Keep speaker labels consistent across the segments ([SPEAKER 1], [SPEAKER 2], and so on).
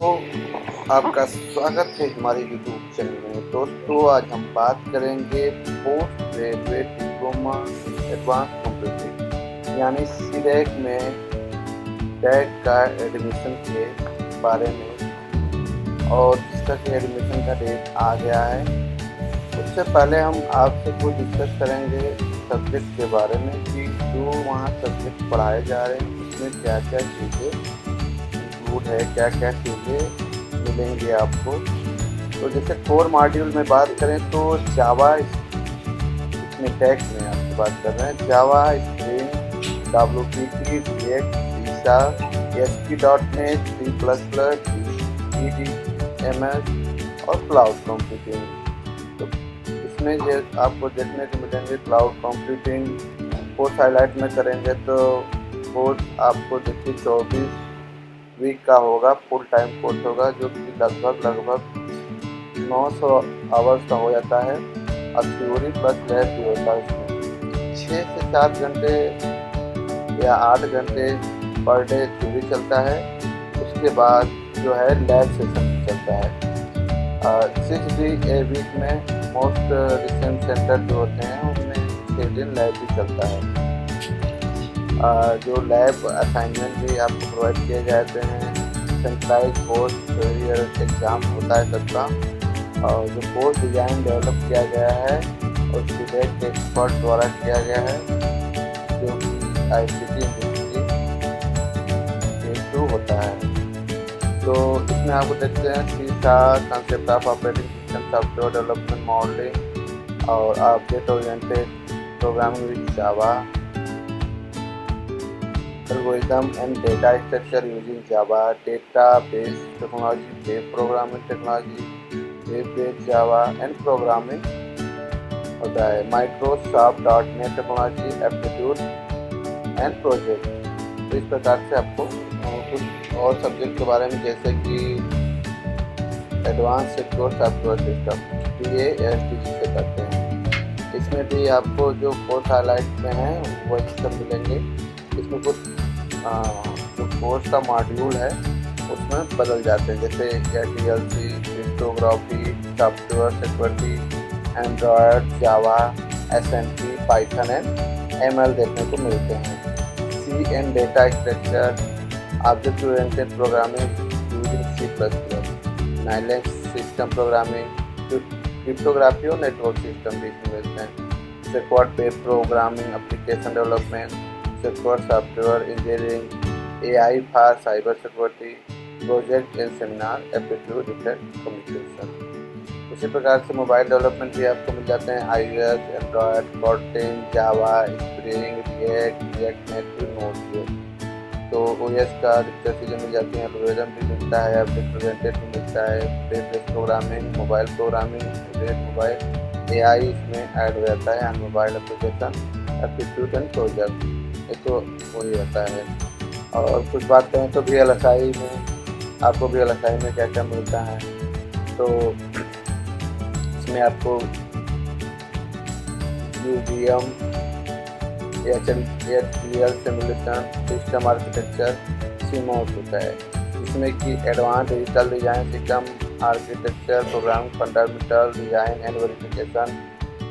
[SPEAKER 1] तो आपका स्वागत है हमारे यूट्यूब चैनल में। दोस्तों, आज हम बात करेंगे post graduate diploma advance computing यानी सीडैक में डैक का एडमिशन के बारे में, और जिसका कि एडमिशन का डेट आ गया है। उससे पहले हम आपसे कुछ डिस्कस करेंगे सब्जेक्ट के बारे में कि जो वहाँ सब्जेक्ट पढ़ाए जा रहे हैं उसमें क्या क्या चीज़ें इंक्लूड है, क्या क्या चीज़ें मिलेंगी आपको। तो जैसे कोर मॉड्यूल में बात करें तो जावा, इसमें टैक्स में आपसे बात कर रहे हैं, जावा, स्प्रिंग, WPT, रिएक्ट, सीसा, ASP.NET, C++, DDMS और क्लाउड कंप्यूटिंग। तो इसमें ये आपको देखने को मिलेंगे क्लाउड कंप्यूटिंग। कोर्स हाईलाइट में करेंगे तो कोर्स आपको देखिए 24 वीक का होगा, फुल टाइम कोर्स होगा, जो कि लगभग 900 आवर्स का हो जाता है और थ्योरी प्लस लैब भी होता है। इसमें 6 से 7 घंटे या 8 घंटे पर डे थ्योरी चलता है। उसके बाद जो है लैब सेशन चलता है। 6 डे ए वीक में मोस्ट रिसेंट सेंटर जो होते हैं उनमें 6 दिन लैब भी चलता है। जो लैब असाइनमेंट भी आपको प्रोवाइड किए जाते हैं। सेंट्रलाइज कोर्स थ्योरी एग्ज़ाम होता है सबका, और जो कोर्स डिज़ाइन डेवलप किया गया है और सीडैक के एक्सपर्ट द्वारा किया गया है, जो कि ICT इंस्टीट्यूट के थ्रू होता है। तो इसमें आपको देखते हैं सीसा, concept of operating system, software development, modelling और object oriented programming with Java, algorithm and data structure using Java, database technology, web programming technology, web-based Java and programming होता है, Microsoft.NET technology, aptitude and project. तो इस प्रकार से आपको कुछ और सब्जेक्ट के बारे में, जैसे कि advance secure software system, DAST से करते हैं। इसमें भी आपको जो कोर्स हाईलाइट में है वही सब मिलेंगे। इसमें कुछ जो कोर्स का मॉड्यूल है उसमें बदल जाते हैं, जैसे DLC, cryptography, software security, Android, Java, SNP, Python and ML देखने को मिलते हैं। C and data structure, object oriented programming using C++, Linux system programming, cryptography और नेटवर्क सिस्टम भी इसमें मिलते हैं। Secure web programming, application development, secure software engineering, AI for cyber security, project and seminar, aptitude and communication. उसी प्रकार से mobile development भी आपको मिल जाते हैं, iOS, एंड्रॉयड, Kotlin, जावा, स्प्रिंग, रिएक्ट, नेटिव, नोड। तो OS का अधिकतर चीज़ें मिल जाती हैं। एल्गोरिथम भी मिलता है, ऑब्जेक्ट ओरिएंटेड भी मिलता है, web programming, mobile programming, mobile AI इसमें ऐड हो जाता है, and mobile application, aptitude and project, ये तो वही रहता है। और कुछ बात करें तो VLSI में आपको VLSI में क्या क्या मिलता है, तो इसमें आपको UVM, HDL simulation, system architecture, CMOS होता है। इसमें कि advance digital design system architecture, programming fundamental, design and verification,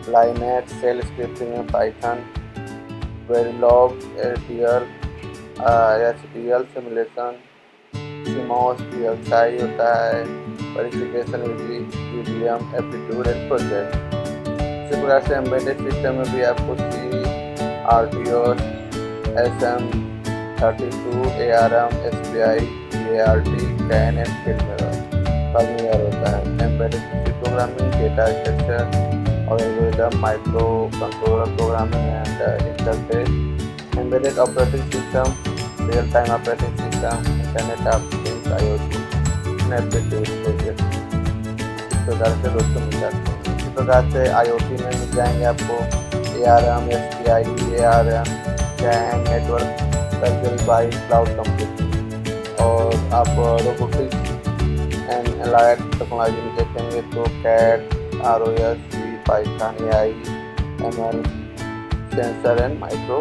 [SPEAKER 1] Linux, shell scripting में Python, Verilog, HDL simulation, CMOS, VLSI होता है, verification UVM, aptitude and project. इसी प्रकार से एम्बेडेड सिस्टम में भी आपको C, RTOS, SM32, ARM, SPI, ART, CAN and firmware होता है। एम्बेडेड प्रोग्रामिंग, डेटा स्ट्रक्चर और algorithm, micro controller programming and interface, embedded operating system, real time operating system, internet of things, IoT, aptitude project. इस प्रकार से दोस्तों मिल जाते हैं। इसी प्रकार से IoT में मिल जाएंगे आपको ARM, SPI, ARM, CAN, network, Raspberry pi, cloud computing. और आप रोबोटिक्स एंड एलाइड टेक्नोलॉजी में देखेंगे तो CAD, ROS, C, Python, AI, ML, sensor and micro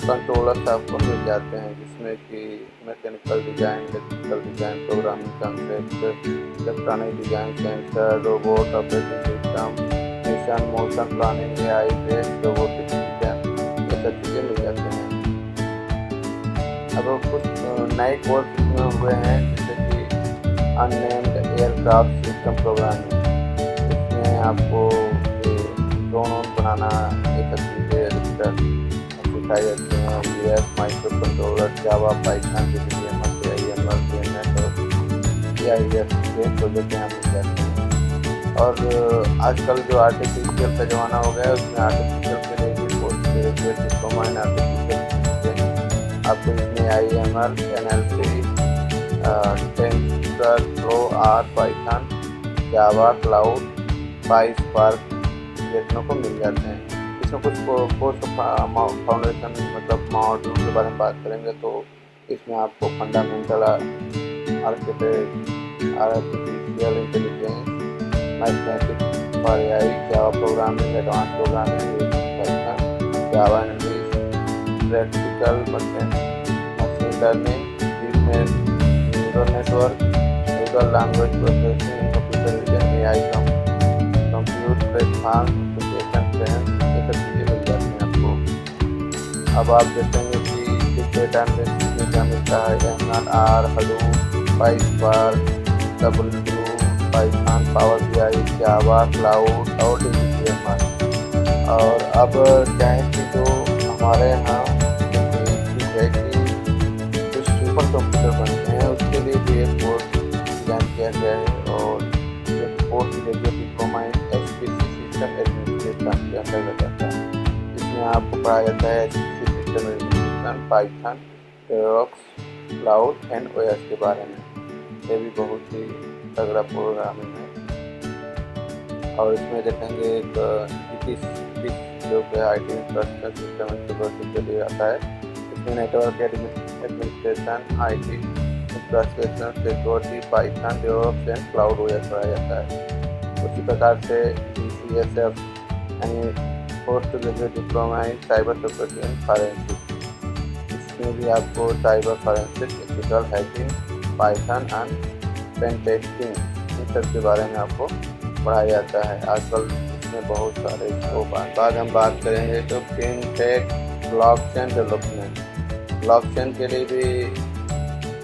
[SPEAKER 1] controllers आपको मिल जाते हैं, जिसमें कि mechanical design, electrical design, programming concept, electronic design, sensor, robot operating system, mission, motion planning, AI based robotic system, ये सब चीज़ें मिल जाते हैं। अब कुछ नए कोर्स इसमें हुए हैं, जैसे कि अननेम्ड एयरक्राफ्ट सिस्टम प्रोग्रामिंग। इसमें आपको ड्रोन बनाना, ये सब चीज़ें सिखाई जाती हैं। US माइक्रो कंट्रोलर, जावा, पाइथन, JVM, AML, CNET और AIS के प्रोजेक्ट यहाँ मिल जाते हैं। और आजकल जो आर्टिफिशियल का ज़माना हो गया है, उसमें आर्टिफिशियल के लिए भी post graduate diploma in artificial आपको इसमें IML, NLP, TensorFlow, R, Python, Java, cloud, PySpark देखने को मिल जाते हैं। इसमें कुछ पोस्ट फाउंडेशन मतलब मॉड्यूल के बारे में बात करेंगे, तो इसमें आपको fundamental architect, artificial intelligence, mathematics for AI, Java programming, advance programming, Python, Java English, practical machine learning, business, neural network, neural language processing, computer vision, AI computer platform, ये सब चीज़ें मिल जाती हैं आपको। अब आप देखेंगे कि बिग डेटा एनालिसिस में क्या मिलता है, MLR, Hadoop, PySpark, W, Python, power BI, जावा, क्लाउड और DBMS। और अब क्या है कि जो हमारे यहाँ है कि जो सुपर कंप्यूटर बनते हैं, उसके लिए भी एक कोर्स डिजाइन किया गया है, और पोस्ट ग्रेजुएट डिप्लोमा इन HPC सिस्टम एडमिनिस्ट्रेशन के अंतर्गत आता है। इसमें आपको पढ़ाया जाता है HPC system administration, Python, DevOps, cloud and OS के बारे में। ये भी बहुत ही तगड़ा प्रोग्रामिंग है। और इसमें देखेंगे एक जो कि IT infrastructure system and security के लिए आता है। इसमें network administration, IT infrastructure security, Python, DevOps and cloud OS पढ़ाया जाता है। उसी प्रकार से PCSF यानी post graduate diploma in cyber security and forensic, इसमें भी आपको cyber forensic, ethical hacking, Python and pen testing, इन सब के बारे में आपको पढ़ाया जाता है। आजकल इसमें बहुत सारे स्कोप हैं। बाद हम बात करेंगे तो फिनटेक, ब्लॉकचेन डेवलपमेंट। ब्लॉकचेन के लिए भी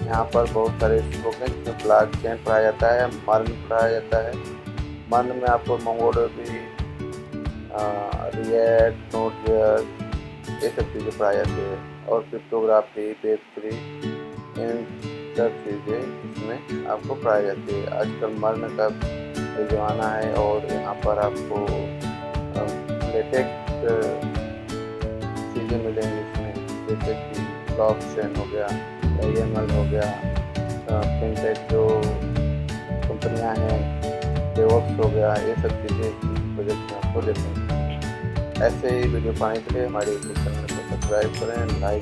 [SPEAKER 1] यहाँ पर बहुत सारे स्कोप हैं, जिसमें ब्लॉकचेन पढ़ाया जाता है, मर्न पढ़ाया जाता है। मर्न में आपको मोंगोडीबी, रिएक्ट, नोड.js, ये सब चीज़ें पढ़ाई जाती है। और क्रिप्टोग्राफी, वेब3, इन सब चीज़ें इसमें आपको पढ़ाई जाती है। आजकल मर्न का ज़माना है, और यहाँ पर आपको लेटेस्ट चीज़ें मिलेंगी इसमें, जैसे कि ब्लॉकचेन हो गया, AML हो गया, फिनटेक जो कंपनियाँ हैं, डेवऑप्स हो गया, ये सब चीज़ें प्रोजेक्ट में आपको देखेंगे। ऐसे ही वीडियो पाने के लिए हमारे यूट्यूब चैनल को सब्सक्राइब करें, लाइक